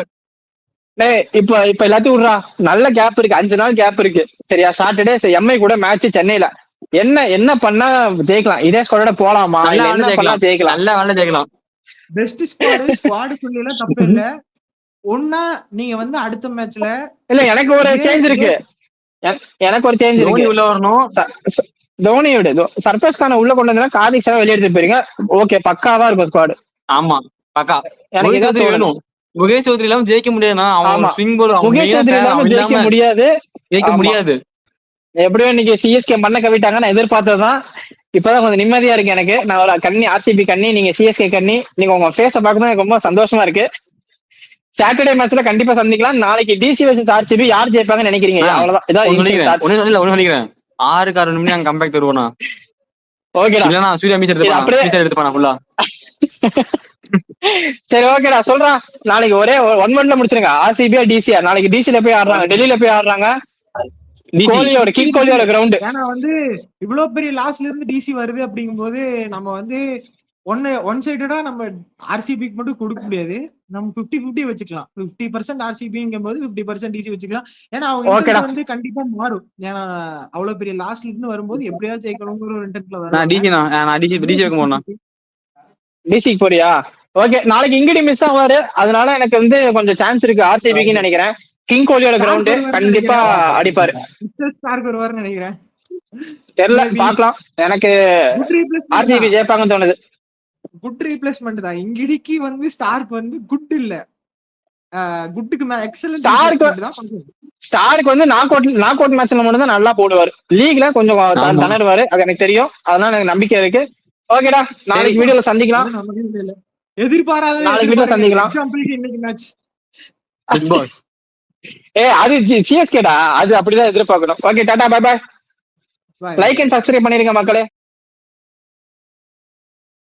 S1: டேய் இப்ப எல்லாத்தையும் விடுறா. நல்ல கேப் இருக்கு, 5 நாள் கேப் இருக்கு. சரியா? சாட்டர்டே எம்ஐ கூட மேட்ச் சென்னையில. என்ன பண்ணா ஜெயிக்கலாம்? இதே ஸ்குவாடோட போலாமா,
S2: நல்லா
S1: இல்ல
S2: வேலை
S1: என்ன பண்ணா
S2: ஜெயிக்கலாம்,
S1: ஜெயிக்கலாம்?
S2: நல்லா வேலை ஜெயிக்கலாம்.
S3: பெஸ்ட் ஸ்குவாடுக்குள்ள எல்லாம் தப்பே இல்ல. ஒன்னா நீங்க வந்து அடுத்த மேட்ச்ல
S1: இல்ல, எனக்கு ஒரு சேஞ்ச் இருக்கு. எனக்கு ஒரு சேஞ்ச்
S2: தோனி
S1: இருக்கு.
S2: உள்ள வரணும்.
S1: தோனியோட சர்ஃபேஸ் கான உள்ள கொண்டு வந்தா கார்த்திக் சார் வெளியே எடுத்து போயிருங்க. ஓகே, பக்காவா இருக்கும் ஸ்குவாடு.
S2: ஆமா பக்கா.
S1: எனக்கு
S2: முகேஷ்
S1: இதான்
S2: சௌத்ரி
S1: தோணுது.
S2: வேணும். முகேஷ் சௌத்ரி இல்லாம ஜெயிக்க முடியாதுன்னா, அவன்
S1: ஆமா,
S2: ஸ்விங் போல்
S1: முகேஷ் சௌத்ரி இல்லாம ஜெயிக்க முடியாது.
S2: ஜெயிக்க
S1: ஆமா.
S2: முடியாது.
S1: எப்படியோ இன்னைக்கு சிஎஸ்கே மண்ண கவிட்டாங்க. நான் எதிர்பார்த்ததுதான். இப்பதான் கொஞ்சம் நிம்மதியா இருக்கு எனக்கு. நான் ஒரு கண்ணி ஆர்சிபி கண்ணி, நீங்க சிஎஸ்கே கண்ணி. நீங்க உங்க ஃபேஸ பார்க்கணும் எனக்கு ரொம்ப சந்தோஷமா இருக்கு. சாட்டர்டே மேட்ச்ல கண்டிப்பா சந்திக்கலாம். நாளைக்கு டிசி வர்சஸ் ஆர்சிபி யார் ஜெயிப்பாங்கன்னு நினைக்கிறீங்க? அவ்வளவுதான்.
S2: ஒண்ணு
S1: இதான்
S2: சொல்லிக்கிறேன். 6 மணி நாங்க கம்பேக் தருவோம்னா.
S1: ஓகேடா.
S2: இல்லன்னா சூர்யா மீஸ் எடுத்துப்பானா ஃபுல்லா.
S1: சரி, ஓகேடா, சொல்றா. நாளைக்கு ஒரே 1 மந்த்ல முடிச்சிருங்க. ஆர்சிபியா டிசியா? நாளைக்கு டிசில போய் ஆடுறாங்க, டெல்லியில போய் ஆடுறாங்க. கோலியோட கிங் கோலியோட கிரவுண்ட்.
S3: ஏன்னா வந்து இவ்வளவு பெரிய லாஸ்ல இருந்து டிசி வருது அப்படிங்கும் போது நம்ம வந்து ஒன் சைடடா நம்ம ஆர்சிபிக்கு மட்டும் கொடுக்க முடியாது. நம்ம 50-50 வச்சுக்கலாம். 50% ஆர்சிபிங்கும் போது 50% டிசி வச்சுக்கலாம். ஏன்னா அவங்க வந்து கண்டிப்பா மாறும். ஏன்னா அவ்வளவு பெரிய லாஸ்ட்ல இருந்து வரும்போது எப்படியாவது ஜெயிக்கணுங்கிற ஒரு இன்டென்ட்ல வரும்.
S1: டிசிக்கு போறியா? ஓகே, நாளைக்கு இங்கடி மிஸ் ஆவாரு. அதனால எனக்கு வந்து கொஞ்சம் சான்ஸ் இருக்கு ஆர்சிபிக்கு நினைக்கிறேன். கிங் கோலியோட கிரவுண்ட் கண்டிப்பா அடிப்பாரு.
S3: நினைக்கிறேன்.
S1: தெரியல, பாக்கலாம். எனக்கு ஆர்சிபி ஜெயிப்பாங்கன்னு தோணுது.
S3: குட் ரீப்ளேஸ்மெண்ட் தான். இங்கிடிக்கு வந்து ஸ்டார்க் வந்து குட் இல்ல, குட்டுக்கு மேல எக்ஸலன்ட்.
S1: ஸ்டார்க்கு வந்து நாக் அவுட் மேட்ச்ல மட்டும் தான் நல்லா போடுவாரு. லீக்ல கொஞ்சம் தணறுவாரு, அது எனக்கு தெரியும். அதனால எனக்கு நம்பிக்கை இருக்கு. ஓகேடா, நாளைக்கு வீடியோல சந்திக்கலாம்.
S3: எதிர்பாராத
S1: நாளைக்கு வீடியோல சந்திக்கலாம்.
S3: இன்னைக்கு மேட்ச்
S1: அது சிஎஸ்கேடா, அது அப்படிதான் எதிர்பார்க்கணும். Okay, tata, bye bye. Like and subscribe பண்ணிருங்க மக்களே.